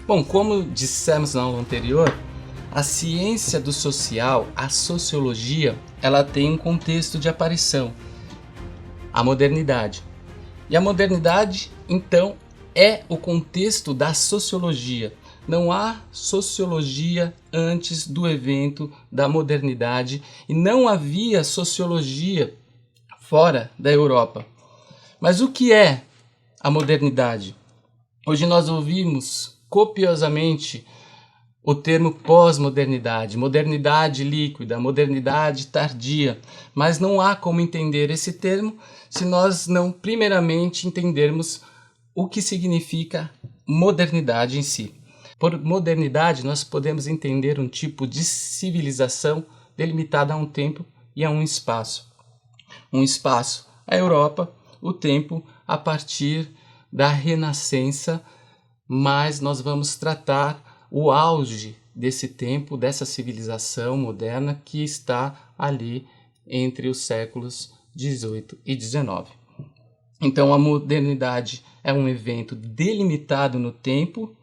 Bom, como dissemos na aula anterior, a ciência do social, a sociologia, ela tem um contexto de aparição, a modernidade. E a modernidade, então, é o contexto da sociologia. Não há sociologia antes do evento da modernidade e não havia sociologia fora da Europa. Mas o que é a modernidade? Hoje nós ouvimos copiosamente o termo pós-modernidade, modernidade líquida, modernidade tardia, mas não há como entender esse termo se nós não primeiramente entendermos o que significa modernidade em si. Por modernidade nós podemos entender um tipo de civilização delimitada a um tempo e a um espaço. Um espaço, a Europa, o tempo a partir da Renascença, mas nós vamos tratar o auge desse tempo, dessa civilização moderna que está ali entre os séculos 18 e 19. Então a modernidade é um evento delimitado no tempo,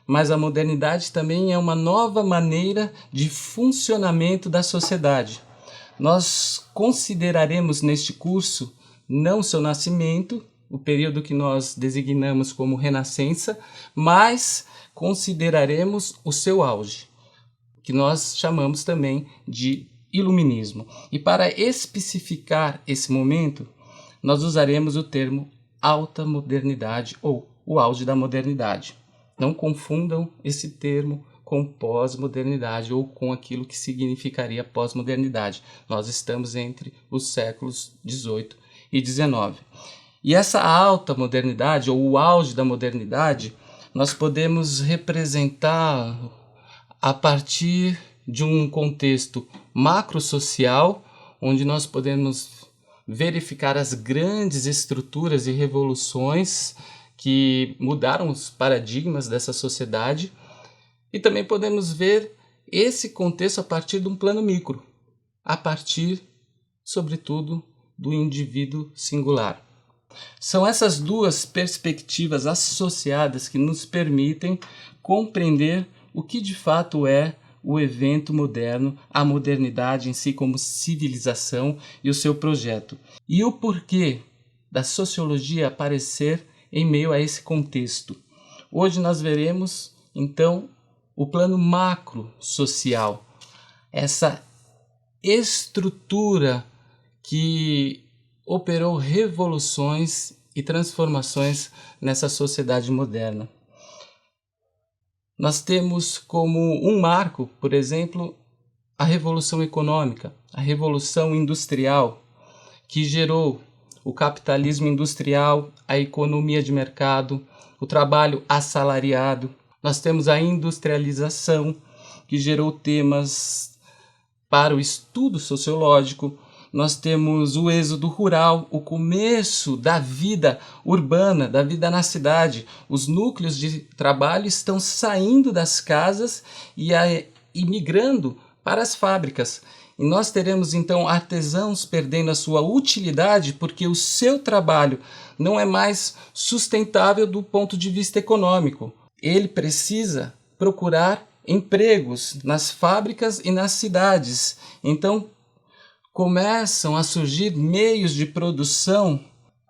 mas a modernidade também é uma nova maneira de funcionamento da sociedade. Nós consideraremos neste curso não seu nascimento, o período que nós designamos como Renascença, mas consideraremos o seu auge, que nós chamamos também de Iluminismo. E para especificar esse momento, nós usaremos o termo alta modernidade ou o auge da modernidade. Não confundam esse termo com pós-modernidade ou com aquilo que significaria pós-modernidade. Nós estamos entre os séculos 18 e 19. E essa alta modernidade ou o auge da modernidade nós podemos representar a partir de um contexto macrosocial, onde nós podemos verificar as grandes estruturas e revoluções que mudaram os paradigmas dessa sociedade, e também podemos ver esse contexto a partir de um plano micro, a partir, sobretudo, do indivíduo singular. São essas duas perspectivas associadas que nos permitem compreender o que de fato é o evento moderno, a modernidade em si como civilização e o seu projeto. E o porquê da sociologia aparecer em meio a esse contexto. Hoje nós veremos, então, o plano macro social, essa estrutura que operou revoluções e transformações nessa sociedade moderna. Nós temos como um marco, por exemplo, a Revolução Econômica, a Revolução Industrial, que gerou o capitalismo industrial, a economia de mercado, o trabalho assalariado. Nós temos a industrialização, que gerou temas para o estudo sociológico. Nós temos o êxodo rural, o começo da vida urbana, da vida na cidade. Os núcleos de trabalho estão saindo das casas e migrando para as fábricas. E nós teremos então artesãos perdendo a sua utilidade porque o seu trabalho não é mais sustentável do ponto de vista econômico. Ele precisa procurar empregos nas fábricas e nas cidades. Então, começam a surgir meios de produção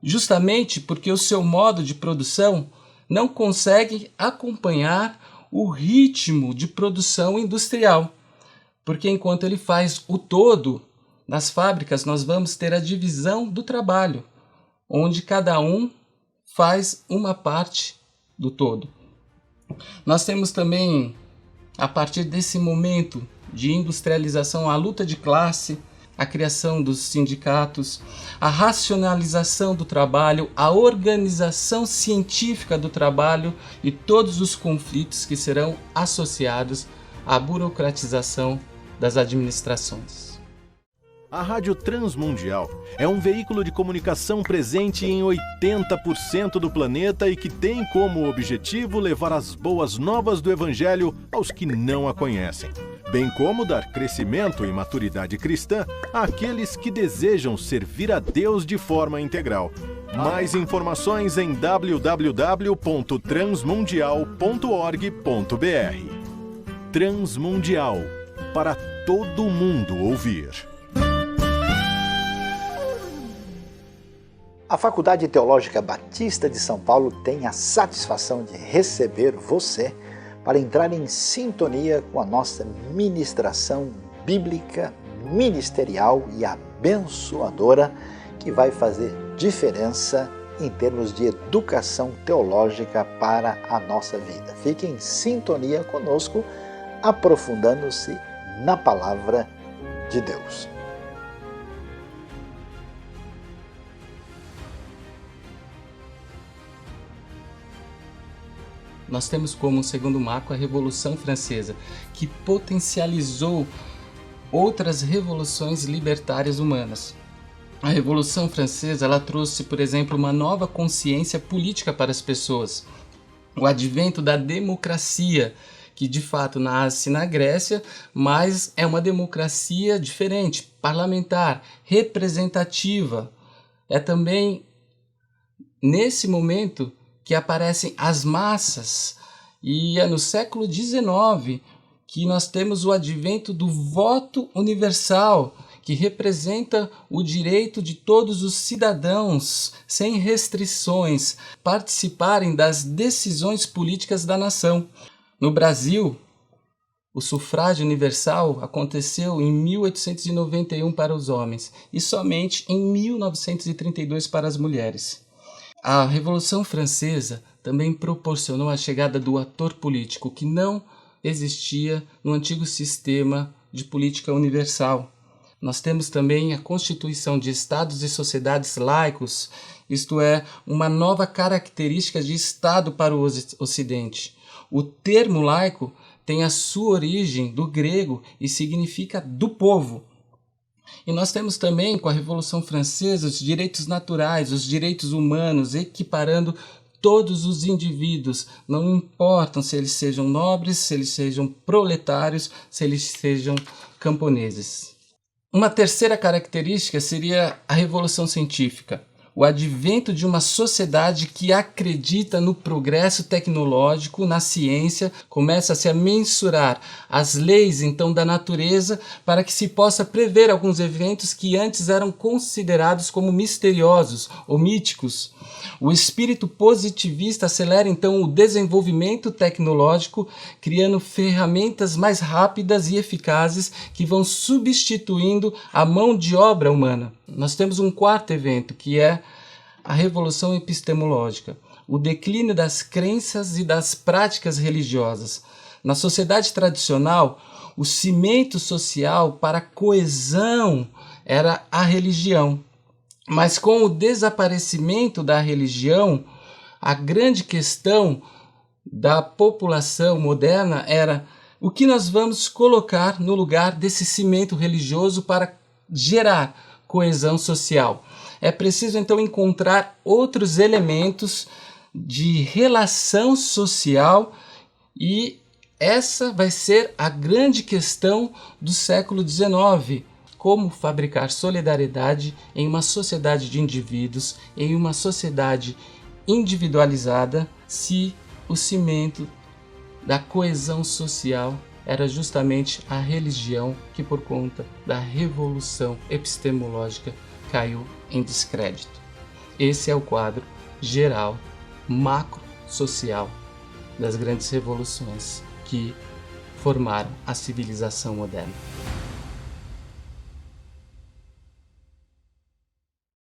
justamente porque o seu modo de produção não consegue acompanhar o ritmo de produção industrial. Porque enquanto ele faz o todo, nas fábricas nós vamos ter a divisão do trabalho, onde cada um faz uma parte do todo. Nós temos também, a partir desse momento de industrialização, a luta de classe, a criação dos sindicatos, a racionalização do trabalho, a organização científica do trabalho e todos os conflitos que serão associados à burocratização das administrações. A Rádio Transmundial é um veículo de comunicação presente em 80% do planeta e que tem como objetivo levar as boas novas do Evangelho aos que não a conhecem, bem como dar crescimento e maturidade cristã àqueles que desejam servir a Deus de forma integral, Mais informações em www.transmundial.org.br. Transmundial, para todo mundo ouvir. A Faculdade Teológica Batista de São Paulo tem a satisfação de receber você para entrar em sintonia com a nossa ministração bíblica, ministerial e abençoadora, que vai fazer diferença em termos de educação teológica para a nossa vida. Fique em sintonia conosco, aprofundando-se na Palavra de Deus. Nós temos como segundo marco a Revolução Francesa, que potencializou outras revoluções libertárias humanas. A Revolução Francesa ela trouxe, por exemplo, uma nova consciência política para as pessoas. O advento da democracia, que de fato nasce na Grécia, mas é uma democracia diferente, parlamentar, representativa. É também nesse momento que aparecem as massas, e é no século XIX que nós temos o advento do voto universal, que representa o direito de todos os cidadãos, sem restrições, participarem das decisões políticas da nação. No Brasil, o sufrágio universal aconteceu em 1891 para os homens e somente em 1932 para as mulheres. A Revolução Francesa também proporcionou a chegada do ator político, que não existia no antigo sistema de política universal. Nós temos também a constituição de estados e sociedades laicos, isto é, uma nova característica de Estado para o Ocidente. O termo laico tem a sua origem do grego e significa do povo. E nós temos também, com a Revolução Francesa, os direitos naturais, os direitos humanos, equiparando todos os indivíduos, não importam se eles sejam nobres, se eles sejam proletários, se eles sejam camponeses. Uma terceira característica seria a Revolução Científica, o advento de uma sociedade que acredita no progresso tecnológico, na ciência, começa-se a mensurar as leis então da natureza para que se possa prever alguns eventos que antes eram considerados como misteriosos ou míticos. O espírito positivista acelera então o desenvolvimento tecnológico, criando ferramentas mais rápidas e eficazes que vão substituindo a mão de obra humana. Nós temos um quarto evento, que é a Revolução Epistemológica, o declínio das crenças e das práticas religiosas. Na sociedade tradicional, o cimento social para a coesão era a religião. Mas com o desaparecimento da religião, a grande questão da população moderna era o que nós vamos colocar no lugar desse cimento religioso para gerar coesão social. É preciso então encontrar outros elementos de relação social, e essa vai ser a grande questão do século XIX. Como fabricar solidariedade em uma sociedade de indivíduos, em uma sociedade individualizada, se o cimento da coesão social era justamente a religião, que por conta da revolução epistemológica caiu em descrédito. Esse é o quadro geral, macro-social das grandes revoluções que formaram a civilização moderna.